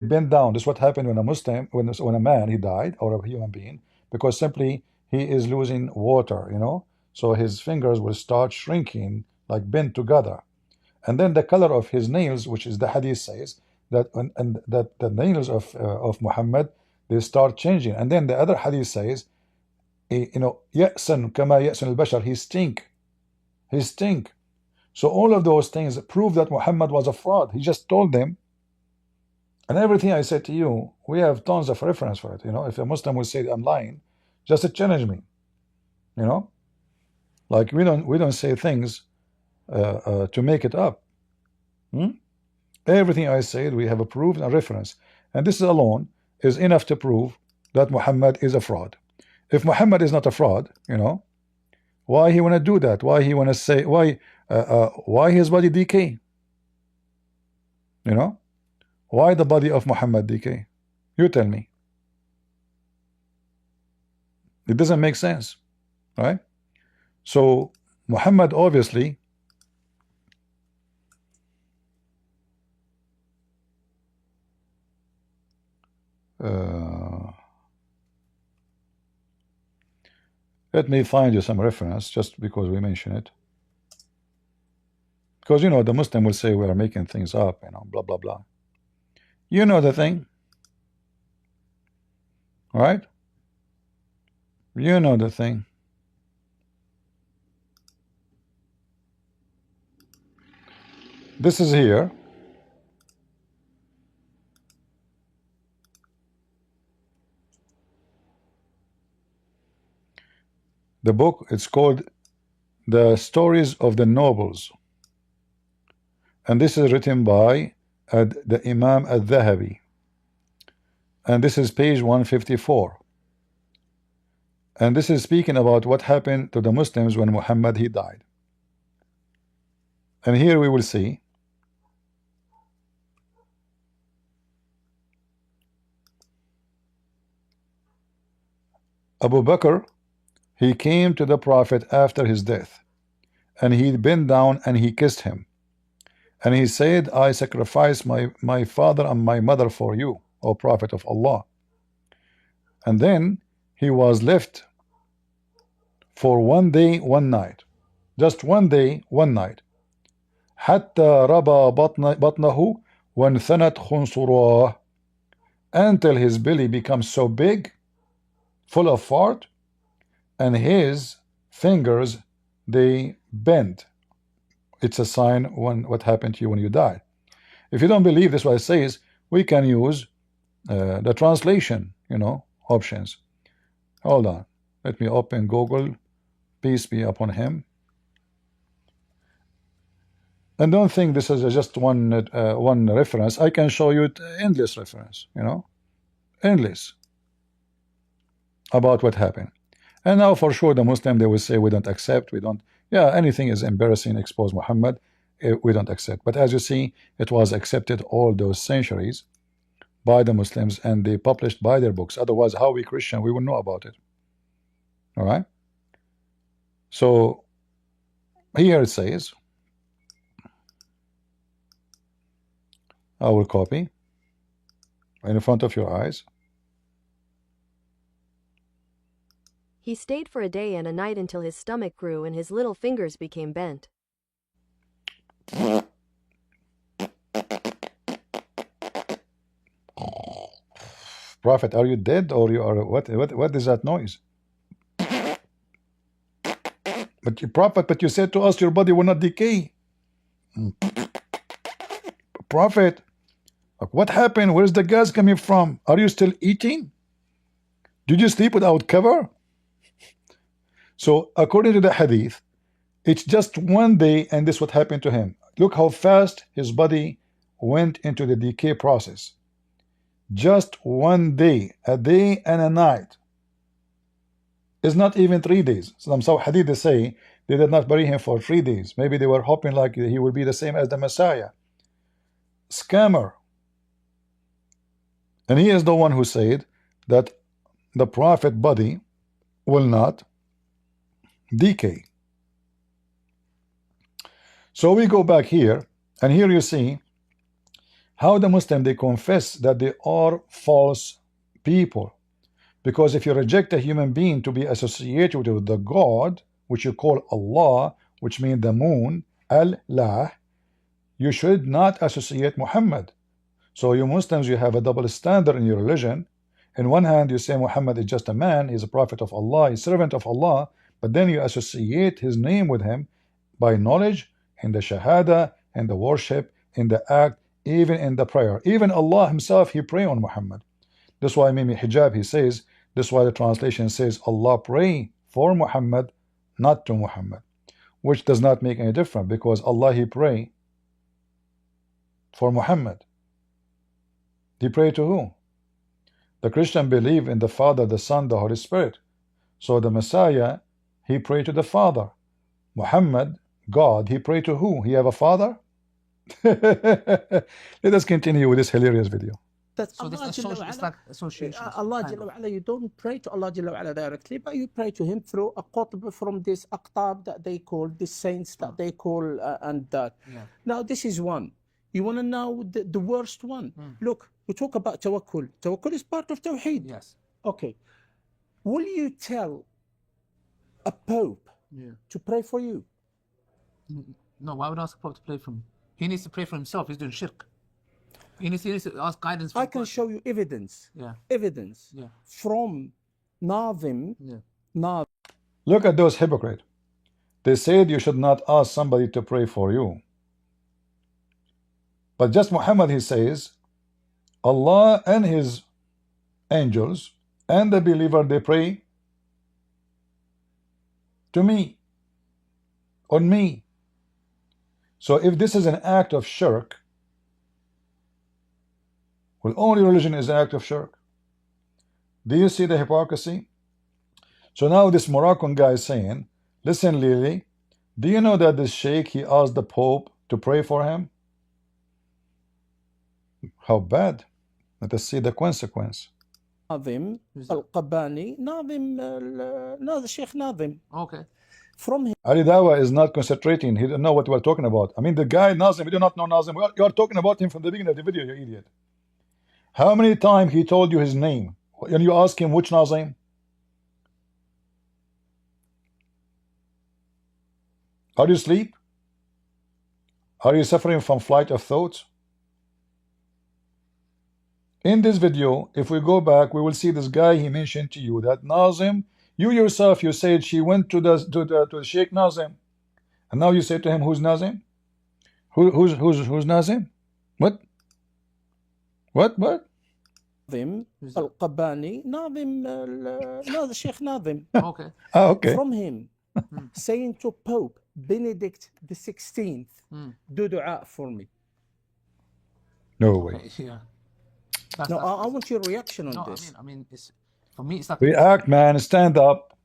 bend down. This is what happened when a Muslim, when a man he died, or a human being, because simply he is losing water, you know. So his fingers will start shrinking, like bent together, and then the color of his nails, which is the hadith says that, and that the nails of Muhammad, they start changing, and then the other hadith says, you know, يأسن كما يأسن البشر, he stink. So all of those things prove that Muhammad was a fraud. He just told them. And everything I said to you, we have tons of reference for it. You know, if a Muslim will say I'm lying, just to challenge me. You know, like we don't say things to make it up. Everything I said, we have a proof and a reference, and this alone is enough to prove that Muhammad is a fraud. If Muhammad is not a fraud, you know, why he want to do that? Why he want to say why his body decay? You know, why the body of Muhammad decay? You tell me. It doesn't make sense, right? So Muhammad obviously let me find you some reference just because we mention it, because you know the Muslim will say we are making things up, you know, blah blah blah. You know the thing, right? You know the thing. This is here. The book, it's called The Stories of the Nobles, and this is written by the Imam al-Dhahabi, and this is page 154, and this is speaking about what happened to the Muslims when Muhammad he died. And here we will see Abu Bakr, he came to the Prophet after his death, and he bent down and he kissed him, and he said, I sacrifice my father and my mother for you, O Prophet of Allah. And then he was left for 1 day 1 night, just 1 day 1 night, حتى ربى بطنه وانثنت خنصراه, until his belly becomes so big, full of fart, and his fingers they bend. It's a sign when what happened to you when you die. If you don't believe this, what it says, we can use the translation, you know, options. Hold on, let me open Google, peace be upon him. And don't think this is just one reference. I can show you endless reference, you know, endless, about what happened. And now for sure the Muslim, they will say we don't accept, we don't, yeah, anything is embarrassing, expose Muhammad, we don't accept. But as you see, it was accepted all those centuries by the Muslims, and they published by their books. Otherwise, how we Christian, we will know about it. All right. So here it says, I will copy in front of your eyes. He stayed for a day and a night until his stomach grew and his little fingers became bent. Prophet, are you dead or you are what is that noise? But you, Prophet, but you said to us your body will not decay. Prophet, what happened? Where's the gas coming from? Are you still eating? Did you sleep without cover? So according to the hadith, it's just 1 day and this what happened to him. Look how fast his body went into the decay process. Just 1 day, a day and a night. It's not even 3 days. Some hadith they say they did not bury him for 3 days. Maybe they were hoping like he will be the same as the Messiah. Scammer. And he is the one who said that the Prophet body will not decay. So we go back here, and here you see How the Muslim, they confess that they are false people. Because if you reject a human being to be associated with the God, which you call Allah, which means the moon, Allah, you should not associate Muhammad. So you Muslims, you have a double standard in your religion. In one hand, you say Muhammad is just a man, he's a prophet of Allah, he's a servant of Allah, but then you associate his name with him by knowledge, in the shahada, in the worship, in the act, even in the prayer. Even Allah himself, he pray on Muhammad. That's why Mimi Hijab, he says, that's why the translation says Allah pray for Muhammad, not to Muhammad, which does not make any difference, because Allah, he pray for Muhammad. He pray to who? The Christian believe in the Father, the Son, the Holy Spirit. So the Messiah, he pray to the Father. Muhammad, God, he pray to who? He have a father? Let us continue with this hilarious video. That So this Allah Jalla it's wa'ala, like association. Allah Jalla wa'ala, you don't pray to Allah Jalla wa'ala directly, but you pray to him through a qutb from this aqtab that they call, the saints that they call, and that. Yeah. Now this is one. You want to know the worst one? Look, we talk about tawakkul. Tawakkul is part of tawheed. Yes. Okay. Will you tell a pope to pray for you? No, why would I ask a pope to pray for him? He needs to pray for himself. He's doing shirk. He needs to ask guidance from I can show you evidence. Yeah. Evidence from Nazim. Nazim. Look at those hypocrites. They said you should not ask somebody to pray for you. But just Muhammad, he says, Allah and his angels and the believer, they pray to me, on me. So if this is an act of shirk, well, only religion is an act of shirk. Do you see the hypocrisy? So now this Moroccan guy is saying, listen, Lily, do you know that this sheikh, he asked the Pope to pray for him? How bad. Let us see the consequence. Nazim al-Qabani, Nazim, Sheikh Nazim. Okay. From him. Ali Dawah is not concentrating. He don't know what we're talking about. I mean, the guy Nazim, we do not know Nazim. You are talking about him from the beginning of the video, you idiot. How many times he told you his name? And you ask him which Nazim? Are you asleep? Are you suffering from flight of thoughts? In this video, if we go back, we will see this guy, he mentioned to you that Nazim, you yourself, you said she went to the Sheikh Nazim. And now you say to him, who's Nazim? Who's Nazim? What? What? Nazim al-Qabani, Nazim, Sheikh Nazim. Okay. Okay. From him, saying to Pope Benedict the 16th, do dua for me. No way. Okay, yeah. No, I want your reaction on No, this. I mean, it's for me. It's like React, man. Stand up.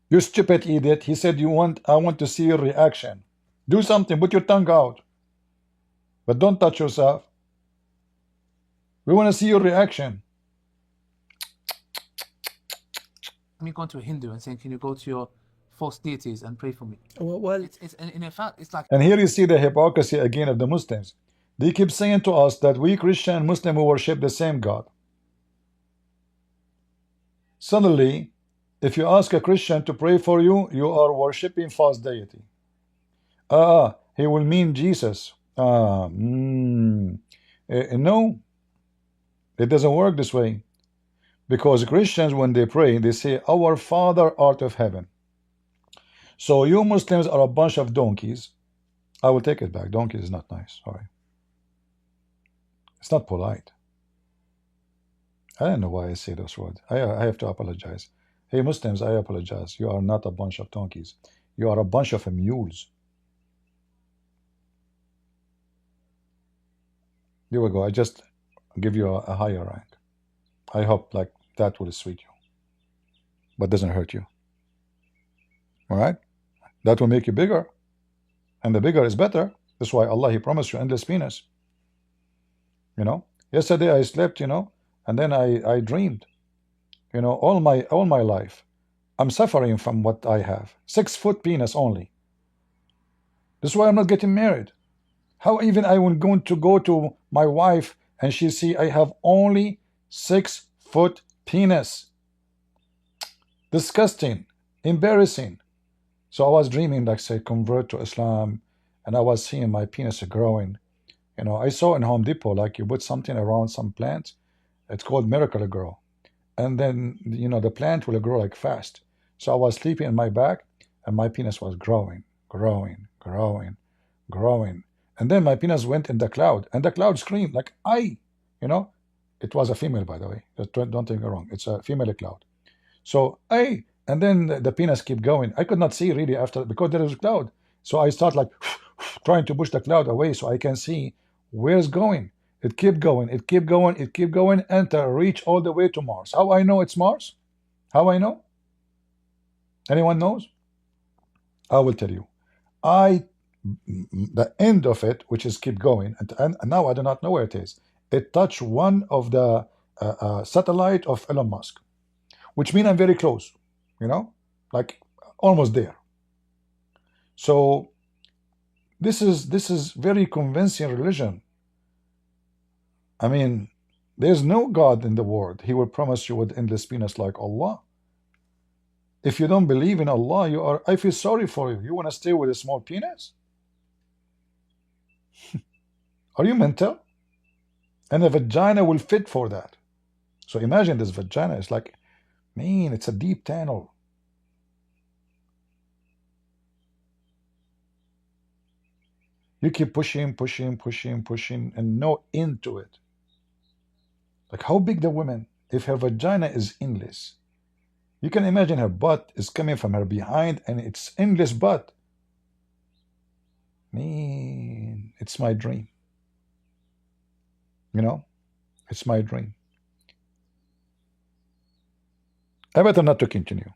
You stupid idiot. He said, I want to see your reaction. Do something. Put your tongue out. But don't touch yourself. We want to see your reaction. me going to a Hindu and saying, "Can you go to your false deities and pray for me?" Well, It's in fact, it's like. And here you see the hypocrisy again of the Muslims. They keep saying to us that we Christian and Muslim we worship the same God. Suddenly, if you ask a Christian to pray for you, you are worshiping false deity. He will mean Jesus. No, it doesn't work this way. Because Christians, when they pray, they say, "Our Father art of heaven." So you Muslims are a bunch of donkeys. I will take it back. Donkey is not nice. Sorry. It's not polite. I don't know why I say those words. I have to apologize. Hey Muslims, I apologize. You are not a bunch of donkeys. You are a bunch of mules. Here we go. I just give you a higher rank. I hope like that will sweet you, but doesn't hurt you. All right? That will make you bigger, and the bigger is better. That's why Allah, He promised you endless penis. You know, yesterday I slept, you know, and then I dreamed, you know, all my life. I'm suffering from what I have. 6-foot penis only. That's why I'm not getting married. How even I will going to go to my wife, and she see I have only 6-foot penis. Disgusting, embarrassing. So I was dreaming, like say, convert to Islam, and I was seeing my penis growing. You know, I saw in Home Depot, like you put something around some plant, it's called Miracle Grow, and then you know the plant will grow like fast. So I was sleeping in my back, and my penis was growing, growing, growing, growing, and then my penis went in the cloud, and the cloud screamed like I, you know, it was a female, by the way. Don't take me wrong, it's a female cloud. So I, and then the penis keep going. I could not see really after because there is a cloud. So I start like trying to push the cloud away so I can see where it's going. It keep going, it keep going, it keep going until reach all the way to Mars. How I know it's Mars? How I know? Anyone knows? I will tell you. The end of it, which is keep going, and now I do not know where it is. It touched one of the satellite of Elon Musk, which means I'm very close, you know, like almost there. So this is very convincing religion. I mean, there's no God in the world. He will promise you with endless penis like Allah. If you don't believe in Allah, I feel sorry for you. You want to stay with a small penis? Are you mental? And a vagina will fit for that. So imagine this vagina. It's like, man, it's a deep tunnel. You keep pushing, pushing, pushing, pushing, and no end to it. Like how big the woman, if her vagina is endless, you can imagine her butt is coming from her behind and it's endless butt. Man, it's my dream. You know, it's my dream. I better not to continue.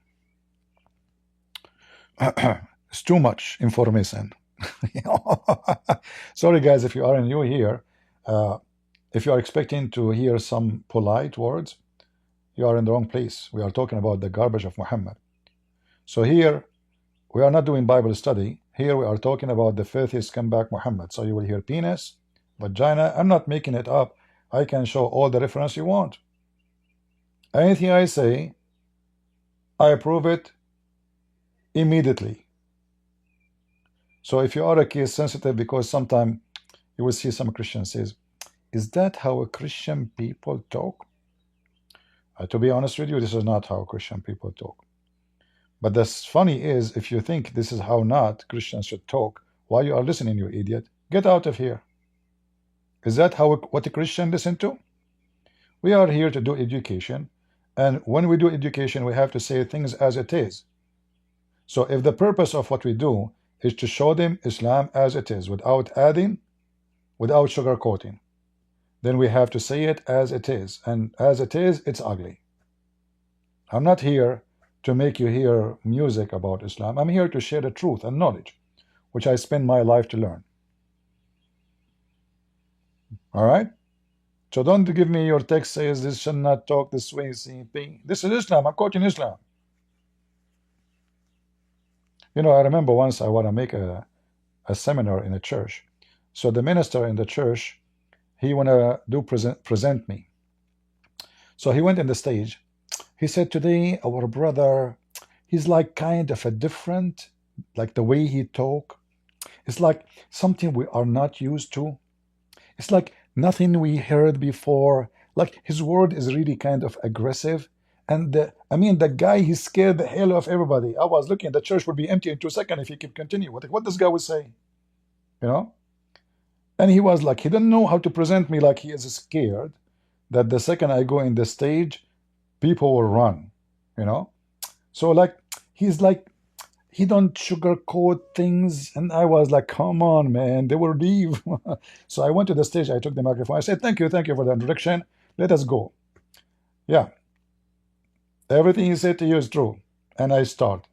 It's too much information. Sorry guys, if you are new here, if you are expecting to hear some polite words, you are in the wrong place. We are talking about the garbage of Muhammad. So here, we are not doing Bible study. Here we are talking about the filthy scumbag Muhammad. So you will hear penis, vagina. I'm not making it up. I can show all the reference you want. Anything I say, I approve it immediately. So if you are a case sensitive, because sometimes you will see some Christians says, is that how a Christian people talk? To be honest with you, this is not how Christian people talk. But the funny is, if you think this is how not Christians should talk, why you are listening, you idiot? Get out of here. Is that what a Christian listen to? We are here to do education, and when we do education, we have to say things as it is. So if the purpose of what we do is to show them Islam as it is, without adding, without sugarcoating, then we have to say it as it is, and as it is, it's ugly. I'm not here to make you hear music about Islam. I'm here to share the truth and knowledge, which I spend my life to learn. All right? So don't give me your text says this should not talk this way. This is Islam. I'm quoting Islam. You know, I remember once I want to make a seminar in a church. So the minister in the church, he want to do present me. So he went in the stage. He said, today our brother, he's like kind of a different, like the way he talk. It's like something we are not used to. It's like nothing we heard before. Like his word is really kind of aggressive. And the guy, he scared the hell of everybody. I was looking, the church would be empty in 2 seconds if he kept continuing. What this guy would say, you know? And he was like, he didn't know how to present me, like he is scared that the second I go in the stage, people will run, you know? So like, he's like, he don't sugarcoat things. And I was like, come on, man, they will leave. So I went to the stage, I took the microphone. I said, thank you for the introduction. Let us go. Yeah. Everything he said to you is true. And I start.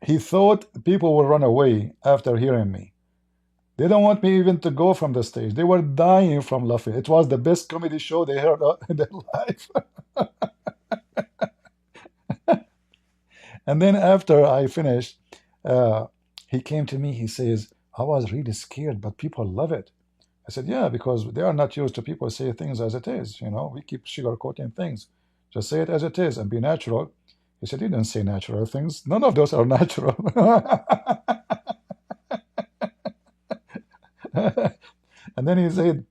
He thought people will run away after hearing me. They don't want me even to go from the stage. They were dying from laughing. It was the best comedy show they heard in their life. And then after I finished, he came to me. He says, I was really scared, but people love it. said, yeah, because they are not used to people say things as it is. We keep sugarcoating things. Just say it as it is and be natural. He said, you didn't say natural things. None of those are natural. And then he said,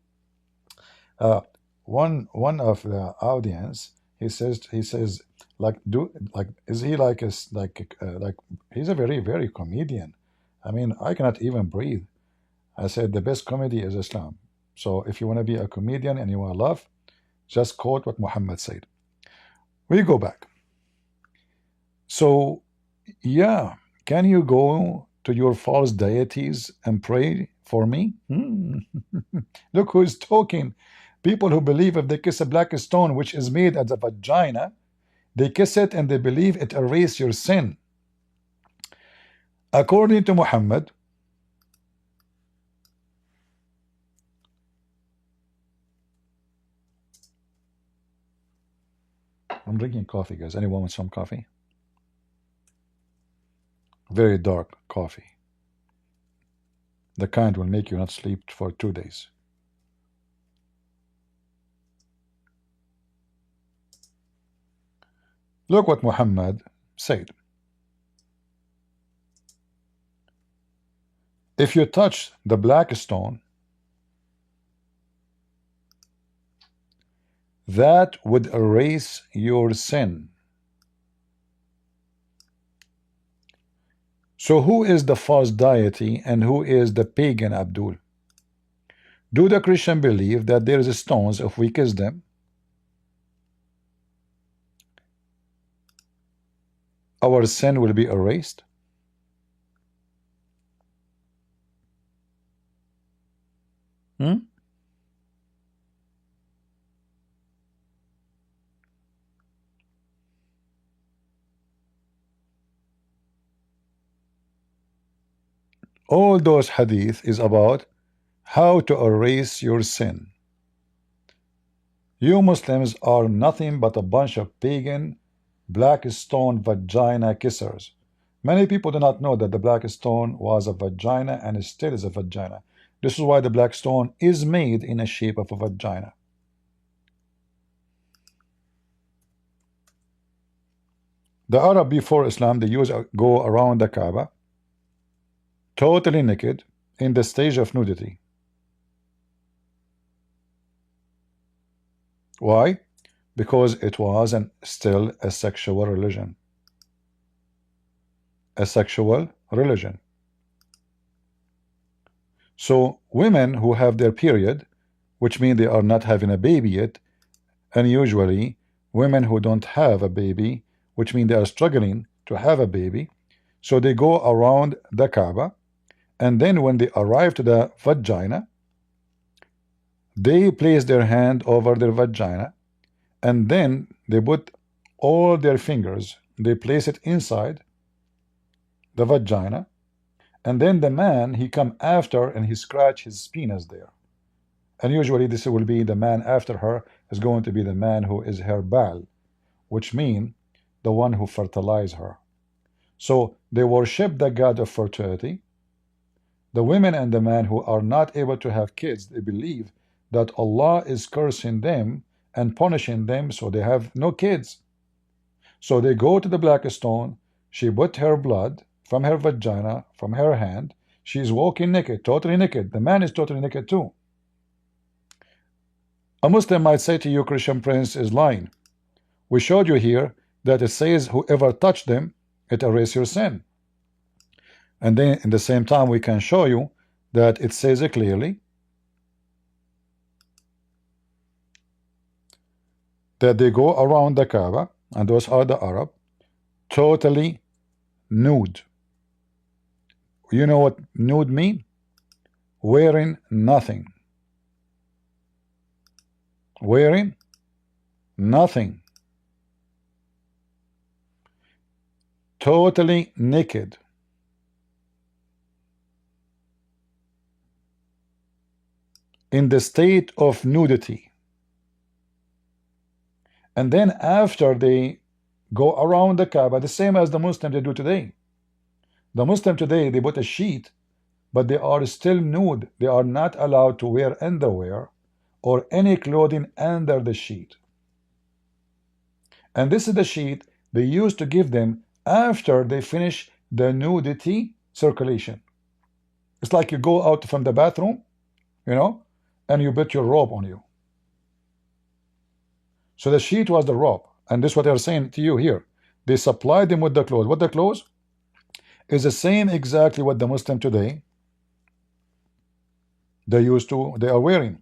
one of the audience, he says, like, is he like like he's a very, very comedian. I mean, I cannot even breathe. I said the best comedy is Islam. So if you want to be a comedian and you want to laugh, just quote what Muhammad said. We go back. So yeah, can you go to your false deities and pray for me? Look who's talking. People who believe if they kiss a black stone which is made at the vagina, they kiss it and they believe it erases your sin. According to Muhammad, I'm drinking coffee, guys. Anyone want some coffee? Very dark coffee. The kind will make you not sleep for 2 days. Look what Muhammad said. If you touch the black stone, that would erase your sin. So who is the false deity and who is the pagan Abdul? Do the Christian believe that there is stones, if we kiss them, our sin will be erased? All those hadith is about how to erase your sin. You Muslims are nothing but a bunch of pagan black stone vagina kissers. Many people do not know that the black stone was a vagina and still is a vagina. This is why the black stone is made in a shape of a vagina. The Arab before Islam, they used to go around the Kaaba totally naked in the stage of nudity. Why? Because it was still a sexual religion. A sexual religion. So women who have their period, which means they are not having a baby yet, and usually women who don't have a baby, which means they are struggling to have a baby, so they go around the Kaaba, and then when they arrive to the vagina, they place their hand over their vagina, and then they put all their fingers, they place it inside the vagina, and then the man, he come after and he scratch his penis there. And usually this will be the man after her is going to be the man who is her Baal, which mean the one who fertilize her. So they worship the god of fertility. The women and the man who are not able to have kids, they believe that Allah is cursing them and punishing them, so they have no kids. So they go to the black stone, she put her blood from her vagina, from her hand, she is walking naked, totally naked. The man is totally naked too. A Muslim might say to you, Christian Prince is lying. We showed you here that it says whoever touched them, it erases your sin. And then in the same time we can show you that it says it clearly that they go around the Kaaba, and those are the Arab, totally nude. You know what nude mean? Wearing nothing. Wearing nothing. Totally naked. In the state of nudity. And then after they go around the Kaaba, the same as the Muslims they do today. The Muslim today, they put a sheet but they are still nude. They are not allowed to wear underwear or any clothing under the sheet. And this is the sheet they used to give them after they finish the nudity circulation. It's like you go out from the bathroom, you know, and you put your robe on you. So the sheet was the robe. And this is what they're saying to you here. They supplied them with the clothes. What the clothes? Is the same exactly what the Muslim today they are wearing.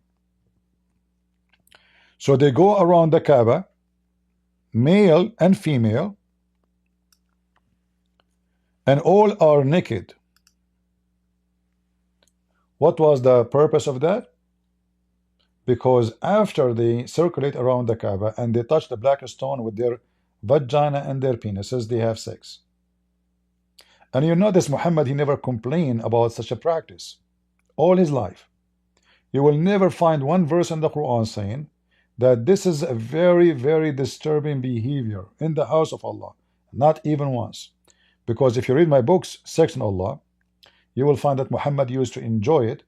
So they go around the Kaaba, male and female, and all are naked. What was the purpose of that? Because after they circulate around the Kaaba and they touch the black stone with their vagina and their penises, they have sex. And you notice Muhammad, he never complained about such a practice all his life. You will never find one verse in the Quran saying that this is a very, very disturbing behavior in the house of Allah. Not even once. Because if you read my books, Sex in Allah, you will find that Muhammad used to enjoy it,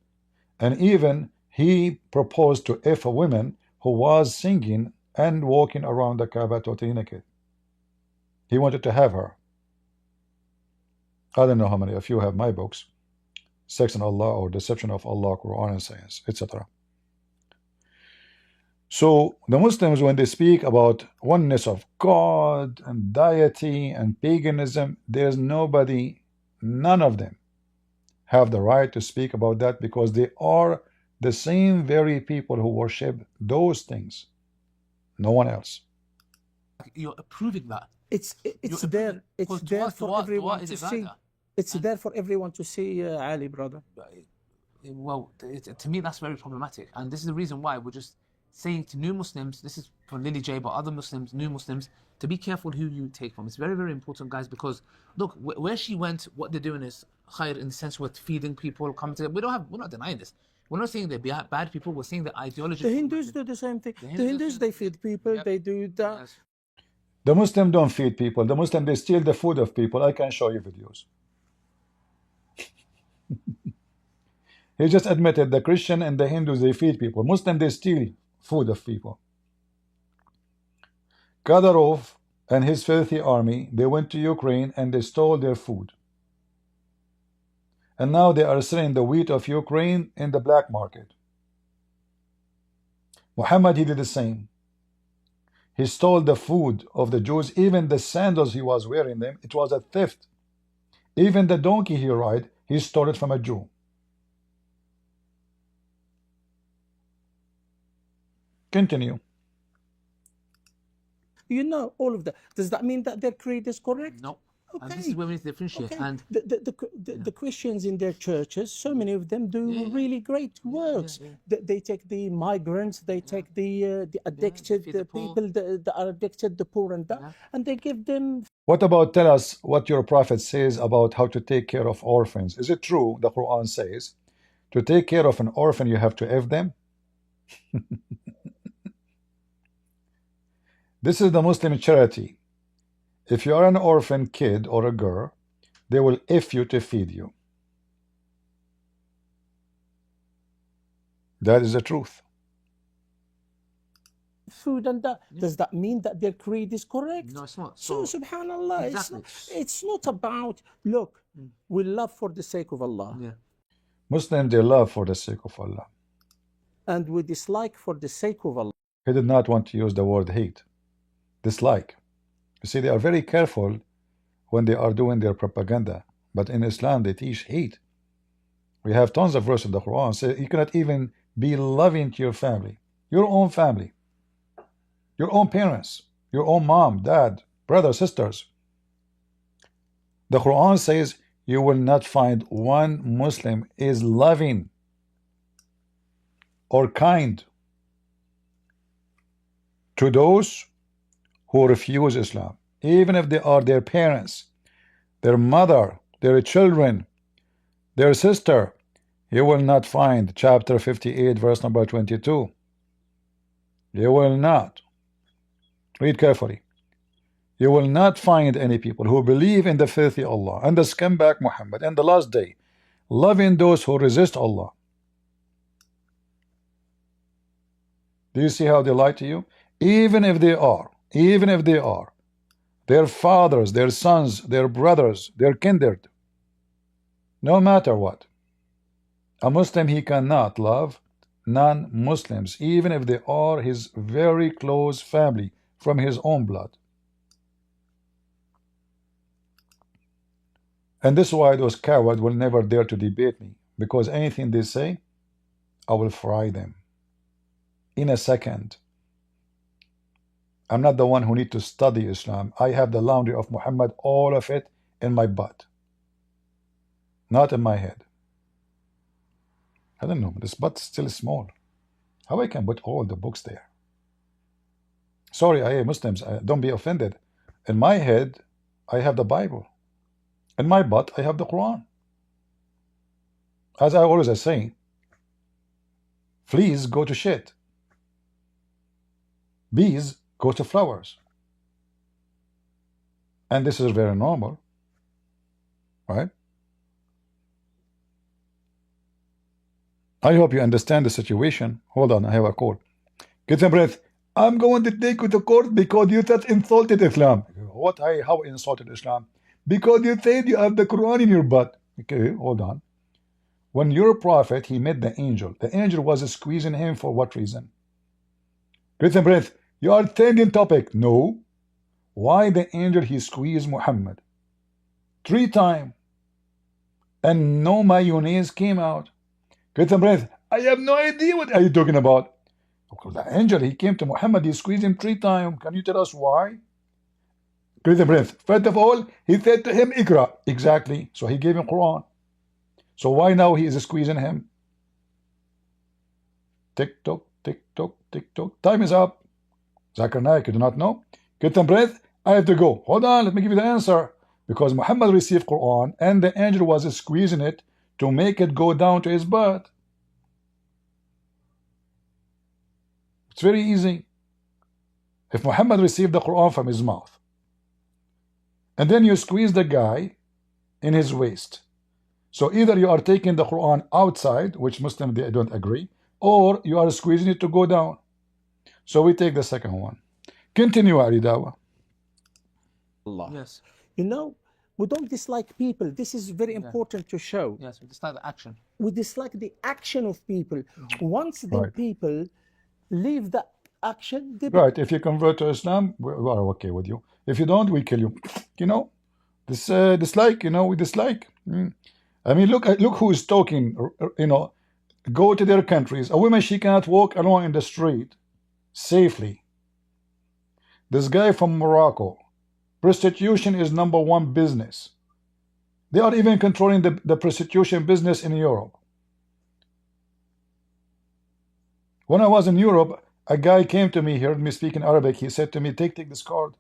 and even he proposed to a woman who was singing and walking around the Kaaba totally naked. He wanted to have her. I don't know how many of you have my books, Sex in Allah or Deception of Allah, Quran and Science, etc. So the Muslims, when they speak about oneness of God and deity and paganism, there's nobody, none of them have the right to speak about that, because they are the same very people who worship those things. No one else. You're approving that. It's You're there. It's because there dua- for dua- everyone dua is to see. ibadah. It's And- there for everyone to see, Ali, brother. Well, to me, that's very problematic. And this is the reason why we're just saying to new Muslims, this is for Lily J, but other Muslims, new Muslims, to be careful who you take from. It's very, very important, guys, because look, where she went, what they're doing is khair, in the sense we're feeding people, coming together. We're not denying this. We're not saying they're bad people. We're saying the ideology. The Hindus do the same thing. The Hindus, they feed people. Yep. They do that. Yes. The Muslim don't feed people. The Muslim, they steal the food of people. I can show you videos. He just admitted the Christian and the Hindus, they feed people. Muslim, they steal food of people. Kadyrov and his filthy army, they went to Ukraine and they stole their food. And now they are selling the wheat of Ukraine in the black market. Muhammad, he did the same. He stole the food of the Jews, even the sandals he was wearing them. It was a theft. Even the donkey he rode, he stole it from a Jew. Continue. You know all of that. Does that mean that their creed is correct? No. And Okay. this is where we need to differentiate. Okay. And The Christians in their churches, so many of them do really great works. They take the migrants, they take the addicted, feed the the poor. people that are addicted, the poor and that, and they give them What about, tell us what your prophet says about how to take care of orphans? Is it true the Quran says to take care of an orphan you have to F them? This is the Muslim charity. If you are an orphan kid or a girl, they will F you to feed you. That is the truth. food and that. Does that mean that their creed is correct? no, it's not. So, subhanallah, Exactly. it's not about, look, we love for the sake of Allah. Yeah. Muslims, they love for the sake of Allah. And we dislike for the sake of Allah. He did not want to use the word hate. Dislike. You see, they are very careful when they are doing their propaganda. But in Islam, they teach hate. We have tons of verses in the Quran say you cannot even be loving to your family, your own parents, your own mom, dad, brothers, sisters. The Quran says you will not find one Muslim is loving or kind to those who refuse Islam, even if they are their parents, their mother, their children, their sister. You will not find chapter 58 verse number 22. You will not. Read carefully. You will not find any people who believe in the filthy Allah and the scumbag Muhammad and the last day loving those who resist Allah. Do you see how they lie to you? Even if they are, their fathers, their sons, their brothers, their kindred, no matter what, a Muslim, he cannot love non-Muslims, even if they are his very close family from his own blood. And this is why those cowards will never dare to debate me, because anything they say, I will fry them in a second. I'm not the one who need to study Islam. I have the laundry of Muhammad, all of it in my butt, not in my head. I don't know, this butt is still small. How I can put all the books there? Sorry, I Muslims, don't be offended. In my head, I have the Bible. In my butt, I have the Quran. As I always say, fleas go to shit. Bees go to flowers. And this is very normal, right? I hope you understand the situation. Hold on, I have a call. Get some breath. I'm going to take you to court because you just insulted Islam. What? How insulted Islam? Because you said you have the Quran in your butt. Okay, hold on. When your prophet, he met the angel was squeezing him for what reason? Get some breath. You are changing topic. No. Why the angel he squeezed Muhammad 3 times and no mayonnaise came out? Get some breath. I have no idea what are you talking about. Because the angel, he came to Muhammad, he squeezed him 3 times. Can you tell us why? Get some breath. First of all, he said to him, Ikra. Exactly. So he gave him Quran. So why now he is squeezing him? Tick tock, tick tock, tick tock. Time is up. Zakir Naik, you do not know? Get some breath. I have to go. Hold on, let me give you the answer. Because Muhammad received Quran and the angel was squeezing it to make it go down to his butt. It's very easy. If Muhammad received the Quran from his mouth, and then you squeeze the guy in his waist, so either you are taking the Quran outside, which Muslims they don't agree, or you are squeezing it to go down. So we take the second one. Continue, Ali Dawah. Allah. Yes. You know, we don't dislike people. This is very important to show. Yes, we dislike the action. We dislike the action of people. Once the Right. people leave the action, they Right. If you convert to Islam, we are okay with you. If you don't, we kill you. You know, this dislike. You know, we dislike. I mean, look who is talking. You know, go to their countries. A woman, she cannot walk alone in the street safely. This guy from Morocco, prostitution is #1 business. They are even controlling the prostitution business in Europe. When I was in Europe, a guy came to me, he heard me speak in Arabic. He said to me, take this card.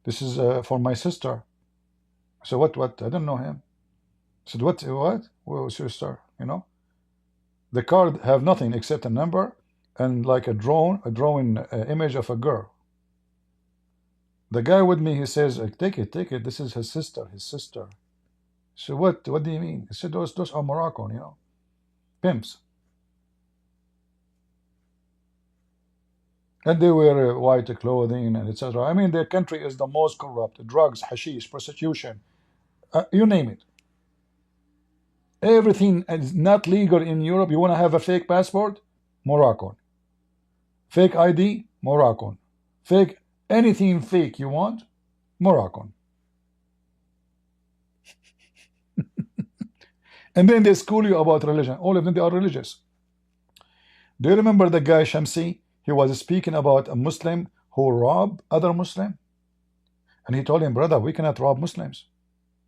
This is for my sister. I said, what? I don't know him. I said, what? Well, sister, you know? The card have nothing except a number and like a drawing image of a girl. The guy with me, he says, take it. This is his sister. So what do you mean? He said, those are Moroccan, you know, pimps. And they wear white clothing and etc. I mean, their country is the most corrupt. Drugs, hashish, prostitution, you name it. Everything is not legal in Europe. You want to have a fake passport? Moroccan. Fake ID? Moroccan. Fake anything fake you want? Moroccan. And then they school you about religion. All of them, they are religious. Do you remember the guy Shamsi? He was speaking about a Muslim who robbed other Muslim. And he told him, brother, we cannot rob Muslims.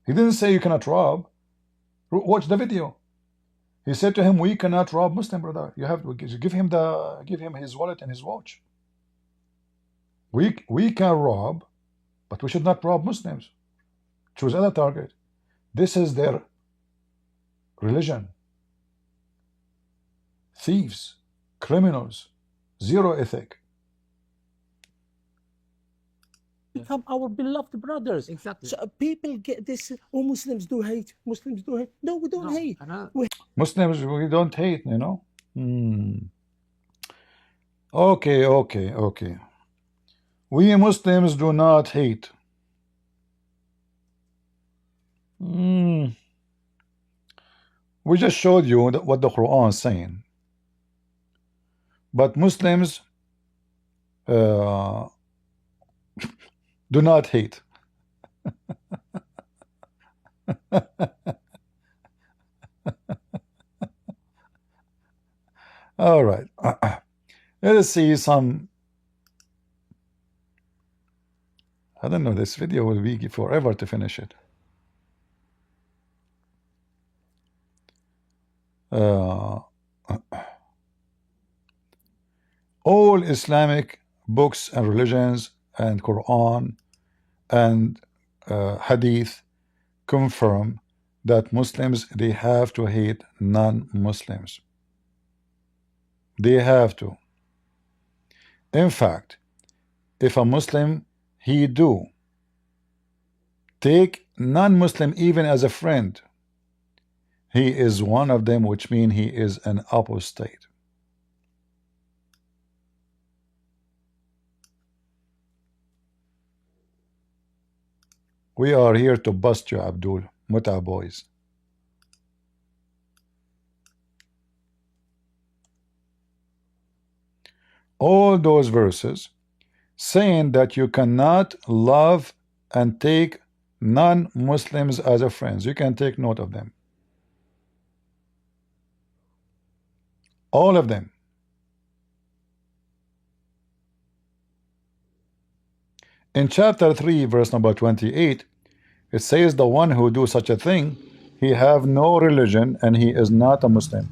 He didn't say you cannot rob. Watch the video. He said to him, we cannot rob Muslim, brother. You have to give him his wallet and his watch. We can rob, but we should not rob Muslims. Choose other target. This is their religion. Thieves, criminals, zero ethic. become our beloved brothers. Exactly. So people get this, oh, Muslims do hate, Muslims do hate. No, we don't No, hate. Muslims, we don't hate, you know. Okay, okay, okay. We Muslims do not hate. We just showed you what the Quran is saying. But Muslims do not hate. All right. Let's see some. I don't know. This video will be forever to finish it. All Islamic books and religions and Quran and Hadith confirm that Muslims, they have to hate non-Muslims. They have to. In fact, if a Muslim, he do take non-Muslim even as a friend, he is one of them, which means he is an apostate. We are here to bust you, Abdul. Muta boys. All those verses saying that you cannot love and take non-Muslims as a friends. You can take note of them. All of them. In chapter 3, verse number 28, it says the one who do such a thing, he have no religion and he is not a Muslim.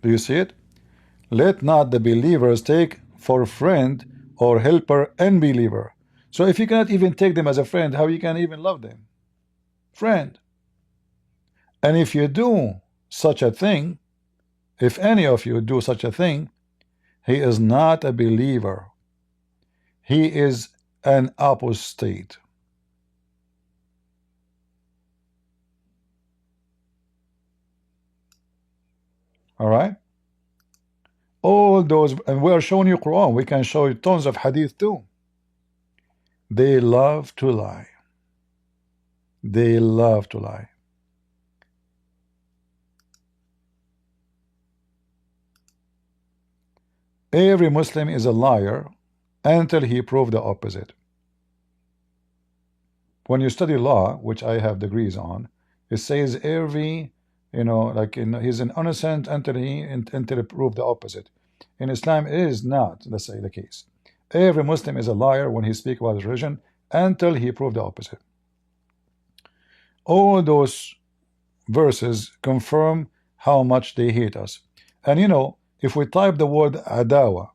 Do you see it? Let not the believers take for friend or helper unbeliever. So if you cannot even take them as a friend, how you can even love them? Friend. And if you do such a thing, if any of you do such a thing, he is not a believer. He is an apostate. All right? All those, and we are showing you Quran. We can show you tons of hadith too. They love to lie. They love to lie. Every Muslim is a liar until he proves the opposite. When you study law, which I have degrees on, it says every, like he's an innocent until he prove the opposite. In Islam, it is not, let's say, the case. Every Muslim is a liar when he speaks about his religion until he proves the opposite. All those verses confirm how much they hate us. And if we type the word adawa,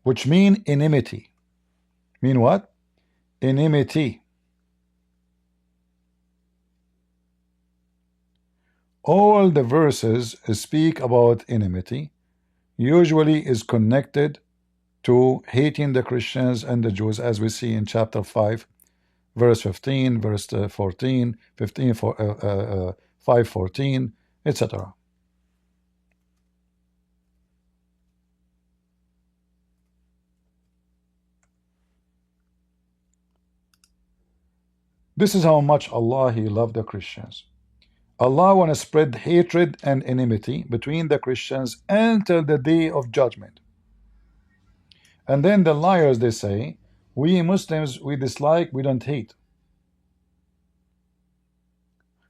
which mean enmity, mean what? Enmity. All the verses speak about enmity, usually is connected to hating the Christians and the Jews, as we see in chapter 5, verse 15, verse 14, 15, 5:14, etc. This is how much Allah, He loved the Christians. Allah want to spread hatred and enmity between the Christians until the day of judgment. And then the liars, they say, we Muslims, we dislike, we don't hate.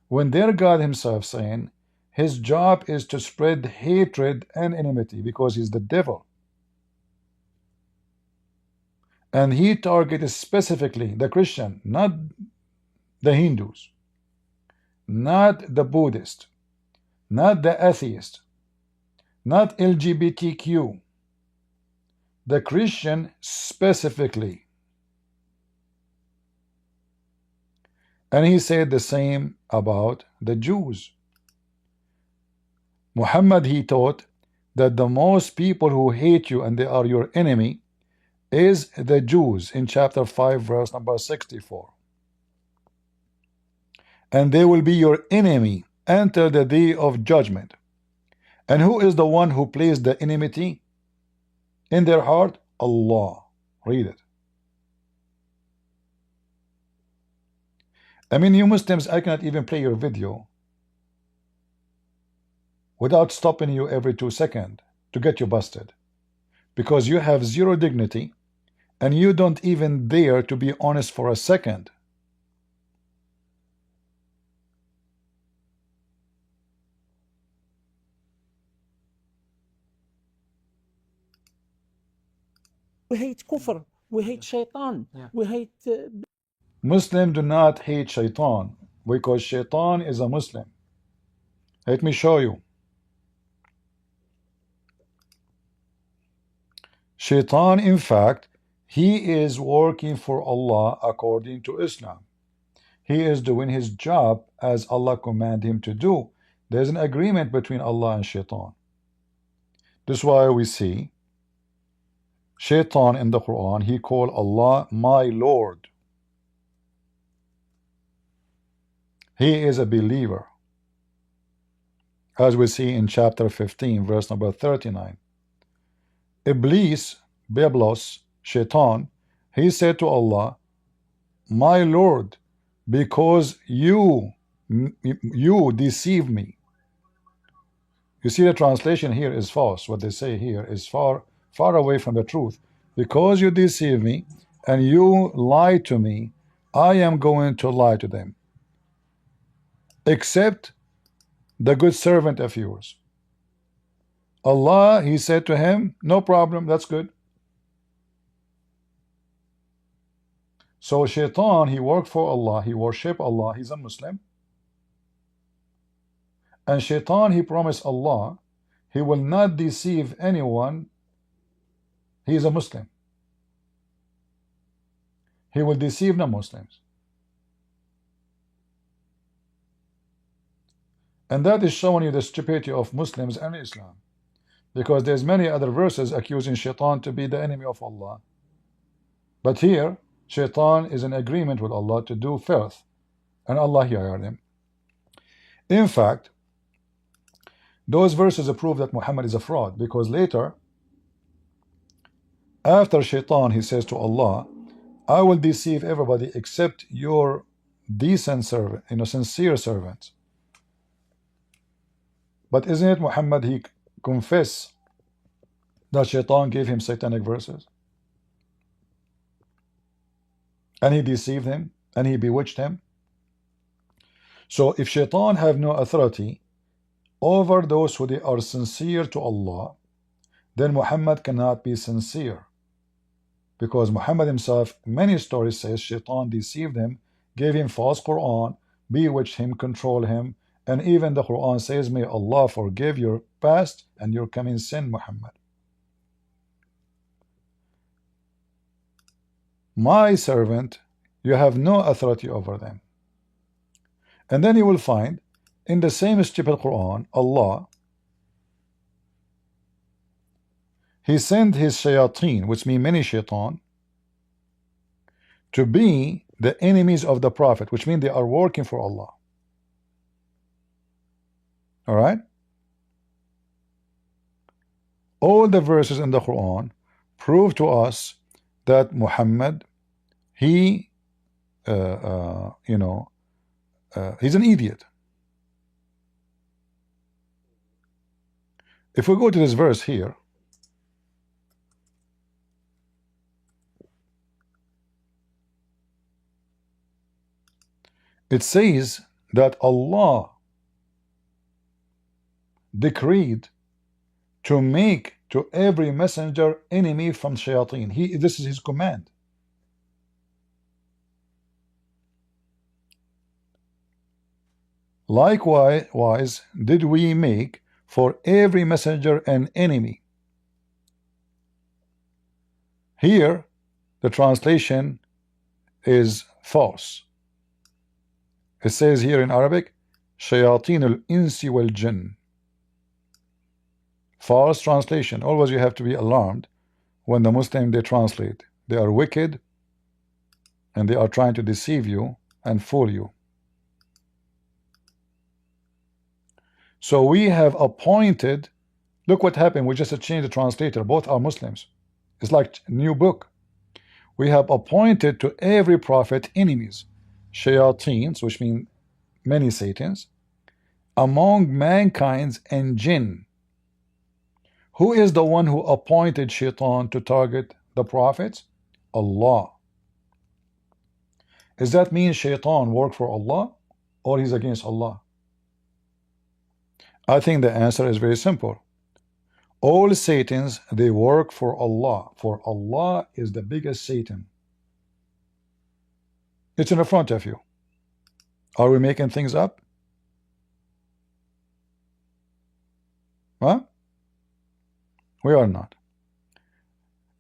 When their God himself saying his job is to spread hatred and enmity because he's the devil. And he targeted specifically the Christian, not the Hindus, not the Buddhist, not the atheist, not LGBTQ, the Christian specifically. And he said the same about the Jews. Muhammad, he taught that the most people who hate you and they are your enemy is the Jews in chapter 5 verse number 64. And they will be your enemy until the day of judgment. And who is the one who placed the enmity in their heart? Allah. Read it. I mean, you Muslims, I cannot even play your video without stopping you every 2 seconds to get you busted, because you have zero dignity and you don't even dare to be honest for a second. We hate kufr, we hate shaitan, we hate Muslims do not hate shaitan because shaitan is a Muslim. Let me show you. Shaitan, in fact, he is working for Allah according to Islam. He is doing his job as Allah commanded him to do. There's an agreement between Allah and shaitan. This is why we see shaitan in the Quran, he called Allah my Lord. He is a believer, as we see in chapter 15 verse number 39. Iblis, Biblos, shaitan, he said to Allah, my Lord, because you deceive me. You see, the translation here is false. What they say here is far away from the truth. Because you deceive me and you lie to me, I am going to lie to them, except the good servant of yours. Allah, he said to him, no problem, that's good. So shaitan, he worked for Allah, he worshiped Allah, he's a Muslim. And shaitan, he promised Allah, he will not deceive anyone. He is a Muslim. He will deceive non-Muslims. And that is showing you the stupidity of Muslims and Islam. Because there's many other verses accusing shaitan to be the enemy of Allah. But here, shaitan is in agreement with Allah to do filth. And Allah heard him. In fact, those verses prove that Muhammad is a fraud, because later, after shaitan, he says to Allah, I will deceive everybody except your decent servant, sincere servants. But isn't it Muhammad, he confessed that shaitan gave him satanic verses? And he deceived him, and he bewitched him. So if shaitan have no authority over those who they are sincere to Allah, then Muhammad cannot be sincere. Because Muhammad himself, many stories says shaitan deceived him, gave him false Quran, bewitched him, controlled him, and even the Quran says, may Allah forgive your past and your coming sin, Muhammad. My servant, you have no authority over them. And then you will find in the same stupid Quran, Allah, he sent his shayateen, which mean many shaitan, to be the enemies of the Prophet, which means they are working for Allah. All right? All the verses in the Quran prove to us that Muhammad, he, he's an idiot. If we go to this verse here, it says that Allah decreed to make to every messenger enemy from shayateen. This is his command. Likewise did we make for every messenger an enemy. Here the translation is false. It says here in Arabic, shayateen al-insi wal-jinn. False translation. Always you have to be alarmed when the Muslim they translate. They are wicked and they are trying to deceive you and fool you. So we have appointed, look what happened, we just changed the translator, both are Muslims. It's like a new book. We have appointed to every prophet enemies, shayateens, which mean many satans, among mankind and jinn. Who is the one who appointed shaitan to target the prophets? Allah. Does that mean shaitan work for Allah or he's against Allah? I think the answer is very simple. All satans, they work for Allah, for Allah is the biggest Satan. It's in the front of you. Are we making things up? Huh? We are not.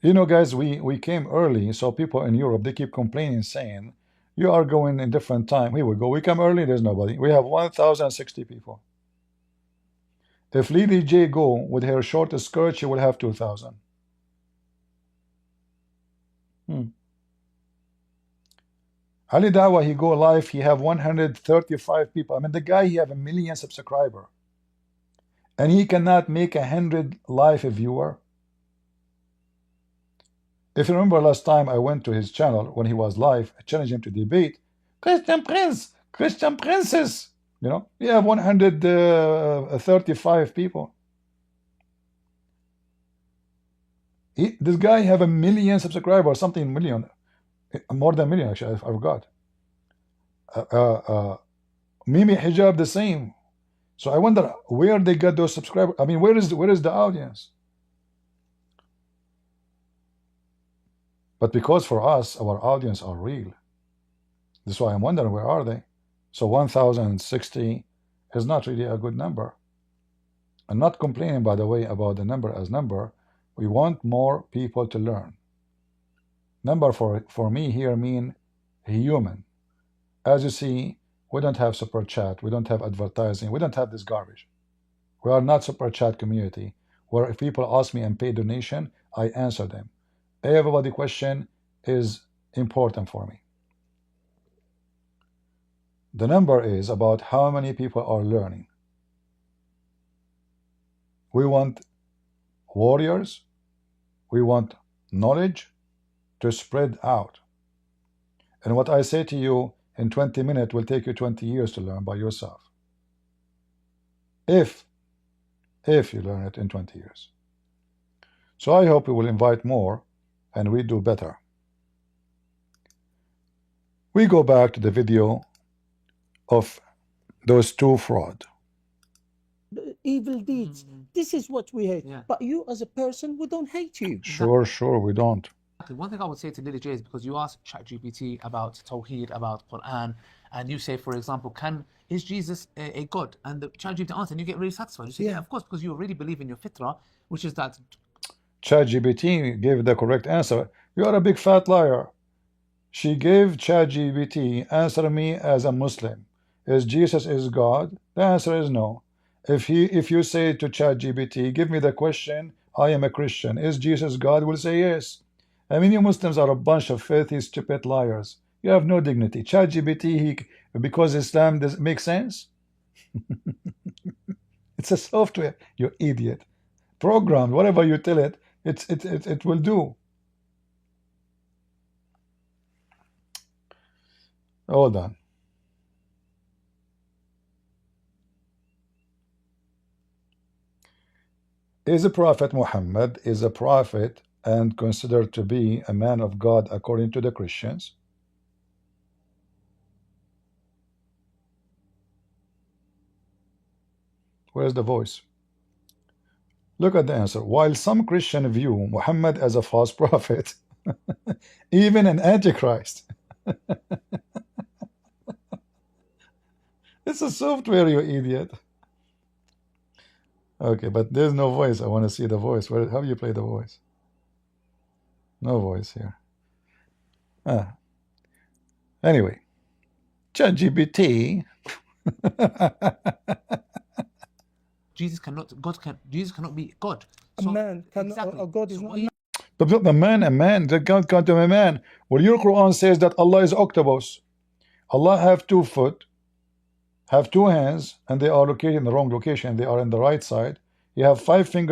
You know, guys, we came early, so people in Europe, they keep complaining, saying, you are going in different time. Here we go. We come early, there's nobody. We have 1,060 people. If Lady J go with her short skirt, she will have 2,000. Ali Dawah, he go live, he have 135 people. I mean, the guy, he have 1 million subscriber. And he cannot make 100 live viewer. If you remember last time I went to his channel when he was live, I challenged him to debate. Christian Prince, Christian Princess. You know, we have 135 people. This guy have 1 million subscribers, something million, more than 1 million actually. I forgot. Mimi Hijab the same. So I wonder where they got those subscribers. I mean, where is the audience? But because for us, our audience are real. That's why I'm wondering where are they. So 1,060 is not really a good number. I'm not complaining, by the way, about the number as number. We want more people to learn. Number for me here mean human. As you see, we don't have super chat, we don't have advertising, we don't have this garbage. We are not super chat community where if people ask me and pay donation, I answer them. Everybody question is important for me. The number is about how many people are learning. We want warriors, we want knowledge to spread out. And what I say to you in 20 minutes will take you 20 years to learn by yourself. If you learn it in 20 years. So I hope we will invite more and we do better. We go back to the video of those two fraud. Evil deeds. This is what we hate. Yeah. But you as a person, we don't hate you. Sure, we don't. One thing I would say to Lily J is because you asked ChatGPT about Tawheed, about Quran, and you say, for example, is Jesus a God? And the ChatGPT answer, and you get really satisfied. You say, yeah, of course, because you already believe in your fitrah, which is that. ChatGPT gave the correct answer. You are a big fat liar. She gave ChatGPT, answer me as a Muslim. Is Jesus is God? The answer is no. If you say to ChatGPT, give me the question, I am a Christian. Is Jesus God? Will say yes. I mean, you Muslims are a bunch of filthy, stupid liars. You have no dignity. ChatGPT, because Islam doesn't make sense. It's a software, you idiot. Programmed, whatever you tell it, it will do. Hold on. Is the Prophet Muhammad is a prophet and considered to be a man of God according to the Christians? Where's the voice? Look at the answer. While some Christians view Muhammad as a false prophet, even an antichrist. It's a software, you idiot. Okay, but there's no voice. I want to see the voice. How do you play the voice? No voice here. Anyway, ChatGPT. Jesus cannot be God. A man can, exactly. a God is So not what a you- But a man, they can't count him a man. Well, your Quran says that Allah is octopus. Allah have 2 foot, have 2 hands, and they are located in the wrong location. They are in the right side. You have 5 fingers.